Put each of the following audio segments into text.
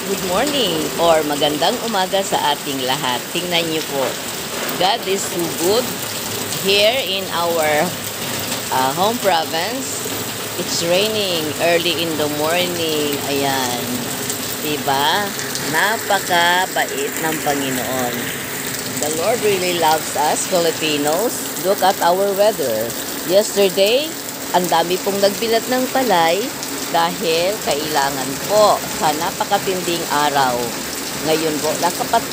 good morning or magandang umaga sa ating lahat. Tingnan niyo po, God is so good here in our home province. It's raining early in the morning. Ayan, diba? Napakabait ng Panginoon. The Lord really loves us Filipinos. Look at our weather. Yesterday, ang dami pong nagbilat ng palay dahil kailangan po sa napakatinding araw. Ngayon po,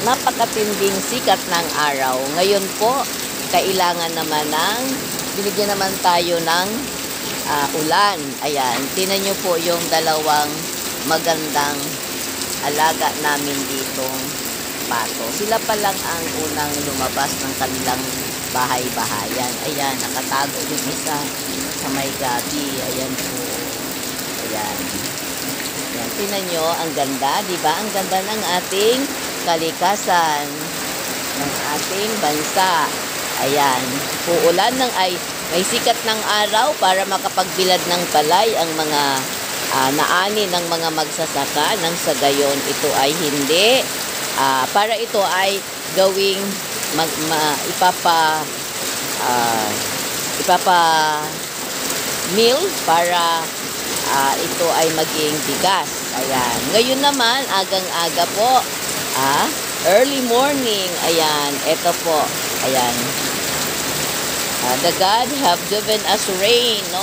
napakatinding sikat ng araw. Ngayon po, kailangan naman binigyan naman tayo ng ulan. Ayan, tinan nyo po yung dalawang magandang alaga namin ditong pato. Sila pa lang ang unang lumabas ng kanilang bahay-bahayan. Ayan, nakatago yung isa sa may gabi. Ayan po. Ayan. Ayan. Tingnan nyo, ang ganda, di ba? Ang ganda ng ating kalikasan, ng ating bansa. Ayan. Uulan ay may sikat ng araw para makapagbilad ng palay ang mga naani ng mga magsasaka nang sa gayon ito ay hindi para ito ay gawing ipapa meal para ito ay maging bigas. Ayan. Ngayon naman, agang-aga po. Early morning. Ayan. Ito po. Ayan. The God have given us rain, no?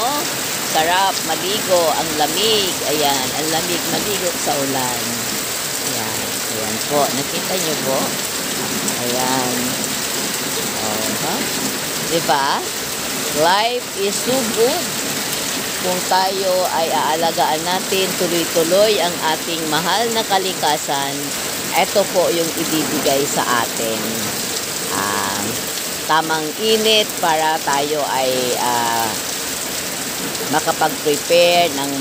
Sarap, maligo, ang lamig. Ayan. Ang lamig, maligo sa ulan. Ayan. Ayan po. Nakita niyo po? Ayan. Diba? Life is so good. Kung tayo ay aalagaan natin tuloy-tuloy ang ating mahal na kalikasan, ito po yung ibibigay sa atin. Tamang init para tayo ay makapag-prepare ng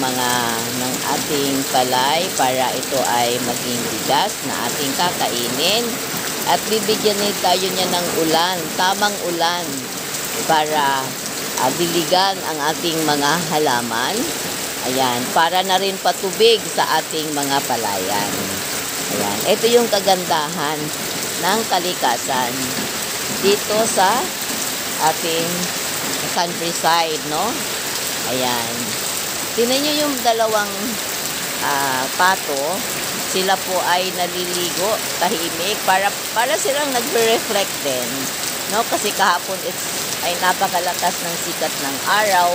ating palay para ito ay maging bigas na ating kakainin. At bibigyan tayo niya ng ulan, tamang ulan para diligan ang ating mga halaman. Ayan, para na rin patubig sa ating mga palayan. Ayan, ito yung kagandahan ng kalikasan dito sa ating countryside, no? Ayan. Tingnan nyo yung dalawang pato. Sila po ay naliligo, tahimik, para silang nagre-reflect din. No? Kasi kahapon ay napakalakas ng sikat ng araw,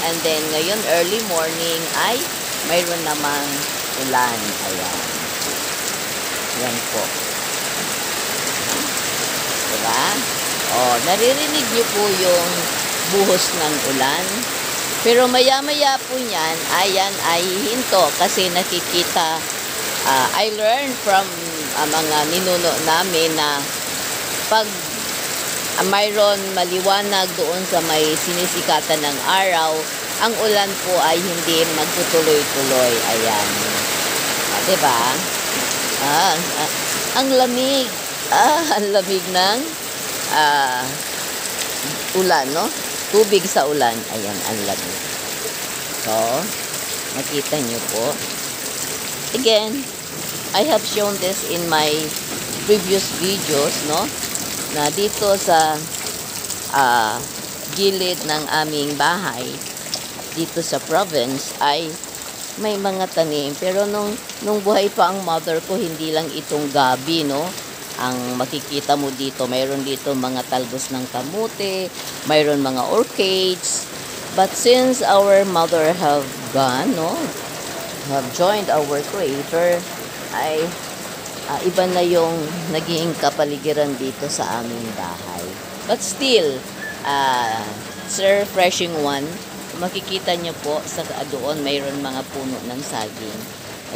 and then ngayon early morning ay mayroon namang ulan. Ayan. Ayan po. Diba? Naririnig niyo po yung buhos ng ulan. Pero maya-maya po niyan, ayan ay hinto kasi nakikita, I learned from mga ninuno namin na pag mayroon maliwanag doon sa may sinisikatan ng araw, ang ulan po ay hindi magtutuloy-tuloy. Ayan. Diba? Ang lamig. Ang lamig ng ulan, no? Tubig sa ulan. Ayan, ang lamig. So, nakita nyo po. Again, I have shown this in my previous videos, no? Na dito sa gilid ng aming bahay, dito sa province, ay may mga tanim. Pero nung buhay pa ang mother ko, hindi lang itong gabi, no? Ang makikita mo dito, mayroon dito mga talbos ng kamote, mayroon mga orchids. But since our mother have gone, no? Have joined our Creator, ay iba na yung naging kapaligiran dito sa aming bahay. But still, it's a refreshing one. Makikita nyo po, sa doon mayroon mga puno ng saging.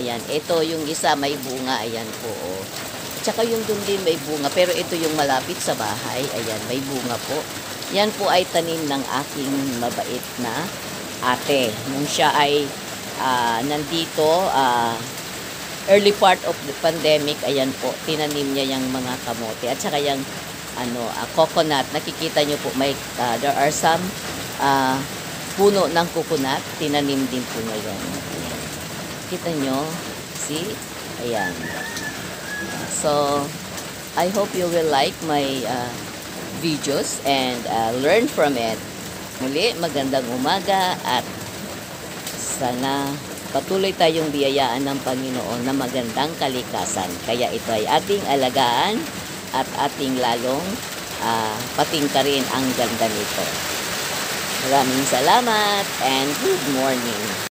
Ayan, ito yung isa may bunga, ayan po. Tsaka yung doon din may bunga, pero ito yung malapit sa bahay, ayan, may bunga po. Yan po ay tanim ng aking mabait na ate. Nung siya ay nandito, early part of the pandemic, ayan po, tinanim niya yung mga kamote. At saka yung coconut, nakikita nyo po, there are some puno ng coconut, tinanim din po ngayon. Kita nyo, see? Ayan. So, I hope you will like my videos and learn from it. Muli, magandang umaga at sana patuloy tayong biyayaan ng Panginoon na magandang kalikasan. Kaya ito ay ating alagaan at ating lalong patingkarin ang ganda nito. Maraming salamat and good morning.